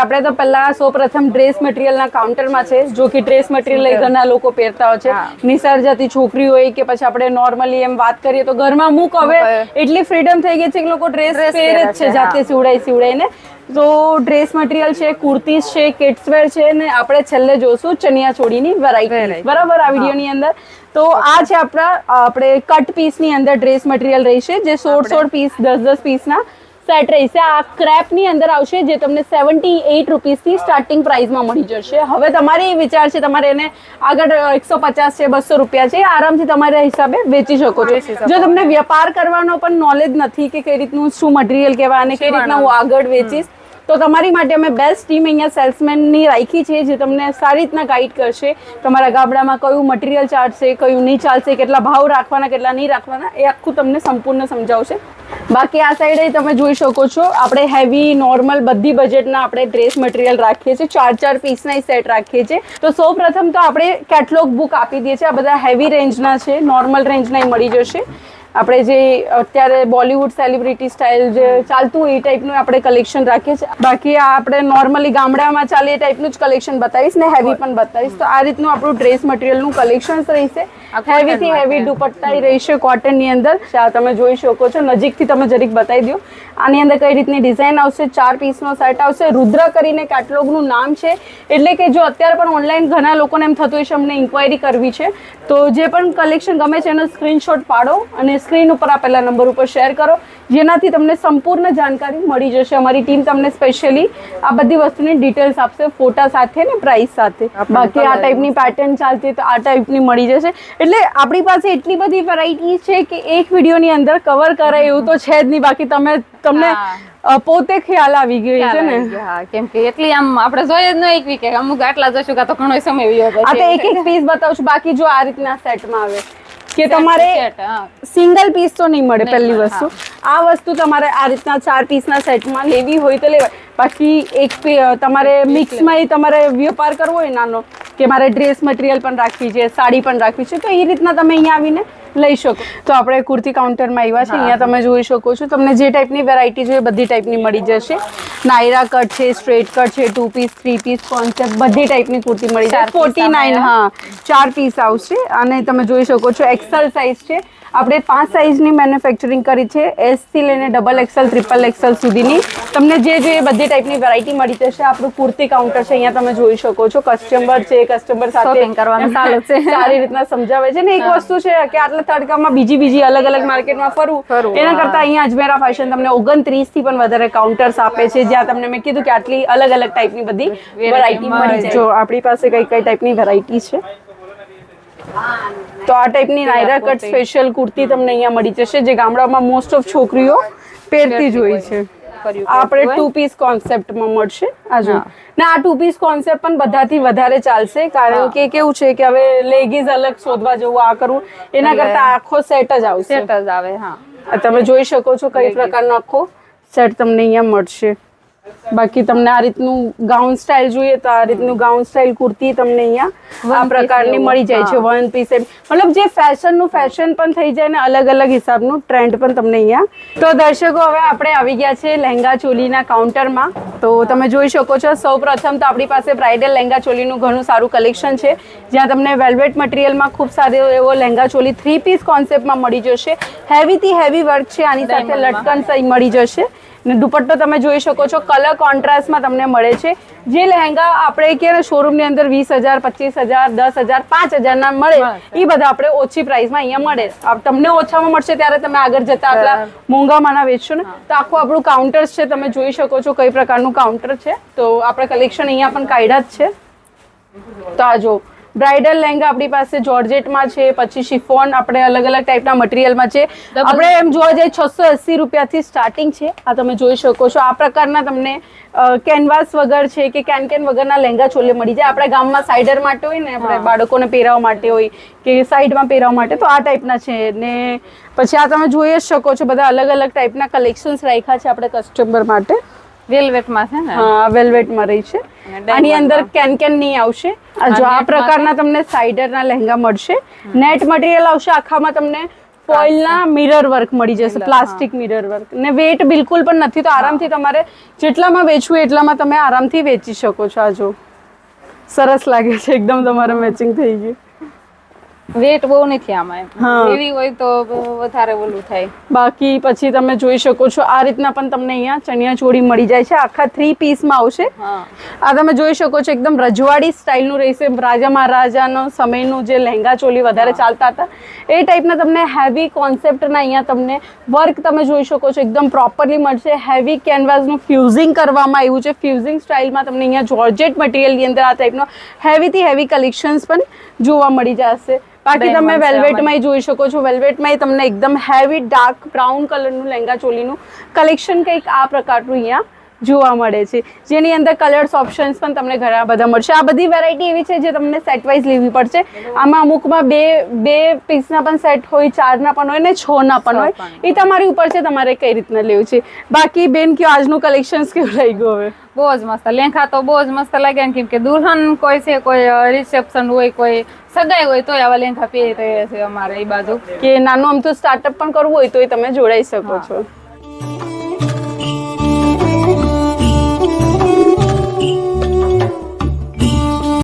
આપણે તો પહેલા સૌપ્રથમ ડ્રેસ મટીરિયલના કાઉન્ટરમાં છે, જો કે ડ્રેસ મટીરિયલ લઈ ઘણા લોકો પહેરતા હોય છે, નિસર્ગ જતી છોકરી હોય કે પછી આપણે નોર્મલી એમ વાત કરીએ તો ઘરમાં મૂક હવે એટલી ફ્રીડમ થઈ ગઈ છે કે લોકો ડ્રેસ પહેરે જ છે જાતે સીવડાઈને. તો ડ્રેસ મટીરિયલ છે, કુર્તીઝ છે, કિડ્સવેર છે ને આપણે છેલ્લે જોશું ચણિયા ચોળીની વેરાયટી, બરાબર આ વિડીયોની અંદર. તો આ છે આપણે કટ પીસની અંદર ડ્રેસ મટીરિયલ રહેશે, જે 16 પીસ 10 પીસના સેટ રહેશે. આ ક્રેપની અંદર આવશે, જે તમને 78 રૂપીસથી સ્ટાર્ટિંગ પ્રાઇસમાં મળી જશે. હવે તમારી વિચાર છે, તમારે એને આગળ 150 છે, 200 રૂપિયા છે, આરામથી તમારા હિસાબે વેચી શકો છો. જો તમને વેપાર કરવાનો પણ નોલેજ નથી કે કઈ રીતનું શું મટીરિયલ કહેવાય અને કઈ રીતના હું આગળ વેચીશ, તો તમારી માટે અમે બેસ્ટ ટીમ અહીંયા સેલ્સમેનની રાખી છે, જે તમને સારી રીતના ગાઈડ કરશે. તમારા ગામડામાં કયું મટીરિયલ ચાલશે, કયું નહીં ચાલશે, કેટલા ભાવ રાખવાના, કેટલા નહીં રાખવાના, એ આખું તમને સંપૂર્ણ સમજાવશે. બાકી આ સાઈડે તમે જોઈ શકો છો, આપણે હેવી નોર્મલ બધી બજેટના આપણે ડ્રેસ મટીરિયલ રાખીએ છીએ, 4 પીસના સેટ રાખીએ છીએ. તો સૌ પ્રથમ તો આપણે કેટલોગ બુક આપી દઈએ છીએ. આ બધા હેવી રેન્જના છે, નોર્મલ રેન્જના મળી જશે. આપણે જે અત્યારે બોલિવૂડ સેલિબ્રિટી સ્ટાઇલ જે ચાલતું હોય એ ટાઈપનું આપણે કલેક્શન રાખીએ છીએ. બાકી આ આપણે નોર્મલી ગામડામાં ચાલે એ ટાઈપનું જ કલેક્શન બતાવીશ ને હેવી પણ બતાવીશ. તો આ રીતનું આપણું ડ્રેસ મટીરિયલનું કલેક્શન રહેશે. હેવીથી હેવી દુપટ્ટા રહેશે કોટનની અંદર. આ તમે જોઈ શકો છો, નજીકથી તમે જરીક બતાવી દો. આની અંદર કઈ રીતની ડિઝાઇન આવશે, 4 પીસનો સેટ આવશે. રુદ્ર કરીને કેટલોગનું નામ છે, એટલે કે જો અત્યારે પણ ઓનલાઈન ઘણા લોકોને એમ થતું હોય છે અમને ઇન્ક્વાયરી કરવી છે, તો જે પણ કલેક્શન ગમે છે એનો સ્ક્રીનશોટ પાડો અને સ્ક્રીન ઉપર આપેલા નંબર ઉપર શેર કરો, જેનાથી તમને સંપૂર્ણ જાણકારી મળી જશે. અમારી ટીમ તમને સ્પેશિયલી આ બધી વસ્તુની ડિટેલ્સ આપશે, ફોટા સાથે ને પ્રાઇસ સાથે. બાકી આ ટાઈપની પેટર્ન ચાલતી તો આ ટાઈપની મળી જશે. એટલે આપણી પાસે એટલી બધી વેરાયટી છે કે એક વિડીયોની અંદર કવર કરાય એવું તો છે જ નહીં. બાકી તમને પોતે ખ્યાલ આવી ગયો છે ને, કેમ કે એટલી આમ આપણે જોઈએ જ નહીં કે અમુક આટલા જશું કાં તો ઘણો સમય વયો જાય. આ તો એક પીસ બતાવું છું. બાકી જો આ રીતના સેટમાં આવે કે તમારે સિંગલ પીસ તો નહીં મળે. પહેલી વસ્તુ આ વસ્તુ તમારે આ રીતના 4 પીસના સેટમાં લેવી હોય તો લેવાય. બાકી એક તમારે મિક્સમાં તમારે વેપાર કરવો હોય નાનો, કે મારે ડ્રેસ મટીરિયલ પણ રાખવી છે, સાડી પણ રાખવી છે, તો એ રીતના તમે અહીંયા આવીને લઈ શકો. તો આપણે કુર્તી કાઉન્ટરમાં આવ્યા છે. અહીંયા તમે જોઈ શકો છો, તમને જે ટાઈપની વેરાયટી જોઈએ બધી ટાઈપની મળી જશે. નાયરા કટ છે, સ્ટ્રેટ કટ છે, 2 પીસ 3 પીસ કોન્સેપ્ટ બધી ટાઈપની કુર્તી મળી જાય. 49, હા 4 પીસ આવશે. અને તમે જોઈ શકો છો એક્સેલ સાઇઝ છે. આપણે 5 સાઇઝની મેન્યુફેક્ચરિંગ કરી છે, S થી લઈને XXL, XXL સુધીની. તમને જે જોઈએ બધી ટાઈપની વેરાયટી મળી જશે. આપણું કુર્તી કાઉન્ટર છે, અહીંયા તમે જોઈ શકો છો. કસ્ટમર છે, કસ્ટમર સાથે કરવાનું સારું છે, સારી રીતના સમજાવે છે ને. એક વસ્તુ છે કે આટલા તડકામાં બીજી અલગ અલગ માર્કેટમાં ફરવું એના કરતા અહીંયા અજમેરા ફેશન તમને 29 થી પણ વધારે કાઉન્ટર્સ આપે છે, જ્યાં તમને મેં કીધું કે આટલી અલગ અલગ ટાઈપની બધી વેરાયટી મળી જાય. જો આપણી પાસે કઈ ટાઈપની વેરાયટી છે, તો આ ટાઈપની નાયરા કટ સ્પેશિયલ કુર્તી તમને અહીંયા મળી જશે, જે ગામડામાં મોસ્ટ ઓફ છોકરીઓ પહેરતી જ હોય છે. આપણે 2 પીસ કોન્સેપ્ટમાં મળશે. આ જો ને આ 2 પીસ કોન્સેપ્ટ પણ બધાથી વધારે ચાલશે, કારણ કે કેવું છે કે હવે લેગીઝ અલગ શોધવા જવું, આ કરવું એના કરતા આખો સેટ જ આવશે. સેટ જ આવે. હા, તમે જોઈ શકો છો કઈ પ્રકારનો આખો સેટ તમને અહીંયા મળશે. બાકી તમને આ રીતનું ગાઉન સ્ટાઇલ જોઈએ તો આ રીતનું ગાઉન સ્ટાઇલ કુર્તી તમને અહીંયા આ પ્રકારની મળી જાય છે. 1 પીસ મતલબ જે ફેશન પણ થઈ જાય ને અલગ અલગ હિસાબનું ટ્રેન્ડ પણ તમને અહીંયા. તો દર્શકો હવે આપણે આવી ગયા છે લહેંગા ચોલીના કાઉન્ટરમાં. તો તમે જોઈ શકો છો, સૌ પ્રથમ તો આપણી પાસે બ્રાઇડલ લહેંગા ચોલીનું ઘણું સારું કલેક્શન છે, જ્યાં તમને વેલ્વેટ મટીરિયલમાં ખૂબ સારો એવો લહેંગા ચોલી 3 પીસ કોન્સેપ્ટમાં મળી જશે. હેવીથી હેવી વર્ક છે, આની સાથે લટકન મળી જશે. ને દુપટ્ટો તમે જોઈ શકો છો, કલર કોન્ટ્રાસ્ટમાં તમને મળે છે. જે લહેંગા આપણે કે શોરૂમની અંદર 20,000, 25,000, 10,000, 5,000 મળે, એ બધા આપણે ઓછી પ્રાઇસમાં અહીંયા મળે. તમને ઓછામાં મળશે ત્યારે તમે આગળ જતા આટલા મોંઘામાંના વેચશો ને. તો આખું આપણું કાઉન્ટર છે, તમે જોઈ શકો છો કઈ પ્રકારનું કાઉન્ટર છે. તો આપણે કલેક્શન અહીંયા પણ કાઢ્યા જ છે. તો આ જો બ્રાઇડલ લહેંગા આપણી પાસે જોર્જેટમાં છે, પછી શિફોન આપણે અલગ અલગ ટાઈપના મટીરિયલમાં છે. આપણે એમ જોવા જઈએ 680 રૂપિયાથી સ્ટાર્ટિંગ છે. આ તમે જોઈ શકો છો. આ પ્રકારના તમને કેનવાસ વગર છે કે કેન વગરના લહેંગા ચોલી મળી જાય. આપણા ગામમાં સાઈડર માટે હોય ને, આપણે બાળકોને પહેરાવવા માટે હોય કે સાઈડમાં પહેરાવવા માટે, તો આ ટાઈપના છે. ને પછી આ તમે જોઈ જ શકો છો, બધા અલગ અલગ ટાઈપના કલેક્શન્સ રાખ્યા છે આપણે કસ્ટમર માટે. વેલ્વેટમાં છે ને, હા વેલ્વેટમાં રહી છે. આની અંદર કેન નહીં આવશે. જો આ પ્રકારના તમને સાઈડરના લહેંગા મળશે. નેટ મટીરિયલ આવશે આખામાં તમને ફોઇલ ના મિરર વર્ક મળી જશે, પ્લાસ્ટિક મિરર વર્ક, ને વેટ બિલકુલ પણ નથી, તો આરામથી તમારે જેટલામાં વેચવું એટલામાં તમે આરામથી વેચી શકો છો. આ જો સરસ લાગે છે એકદમ, તમારે મેચિંગ થઈ ગયું. વેટ બહુ નથી આમાં, હેવી હોય તો વધારે ઓલું થાય. બાકી પછી તમે જોઈ શકો છો આ રીતના પણ તમને અહીંયા ચણિયા ચોળી મળી જાય છે, આખા 3 પીસમાં આવશે. આ તમે જોઈ શકો છો એકદમ રજવાડી સ્ટાઇલનું રહેશે, રાજા મહારાજાનો સમયનું જે લહેંગા ચોલી વધારે ચાલતા હતા એ ટાઈપના તમને હેવી કોન્સેપ્ટના અહીંયા તમને વર્ક તમે જોઈ શકો છો એકદમ પ્રોપરલી મળશે. હેવી કેનવાસનું ફ્યુઝિંગ કરવામાં આવ્યું છે, ફ્યુઝિંગ સ્ટાઇલમાં તમને અહીંયા જોર્જેટ મટીરિયલની અંદર આ ટાઈપનો હેવીથી હેવી કલેક્શન્સ પણ જોવા મળી જશે. બાકી તમે વેલ્વેટમાં જોઈ શકો છો, વેલ્વેટમાં તમને એકદમ હેવી ડાર્ક બ્રાઉન કલરનું લહેંગા ચોલીનું કલેક્શન કંઈક આ પ્રકારનું અહીંયા જોવા મળે છે, જેની અંદર કલર્સ ઓપ્શન્સ પણ તમને ઘણા બધા મળશે. આ બધી વેરાયટી એવી છે જે તમને સેટ વાઇઝ લેવી પડશે. આમાં અમુકમાં બે પીસના પણ સેટ હોય, 4ના પણ હોય ને 6ના પણ હોય, એ તમારી ઉપર છે તમારે કઈ રીતના લેવું છે. બાકી બેન કયો આજનું કલેક્શન કેવું રહી ગયું? હવે બહુ જ મસ્ત લેંઘા તો બહુ જ મસ્ત લાગે ને, કેમ કે દુલ્હન કોઈ છે, કોઈ રિસેપ્શન હોય, કોઈ સગાઈ હોય તો આવા લેંઘા પહેરે છે અમારે એ બાજુ. કે નાનું આમ તો સ્ટાર્ટઅપ પણ કરવું હોય તો તમે જોડાઈ શકો છો.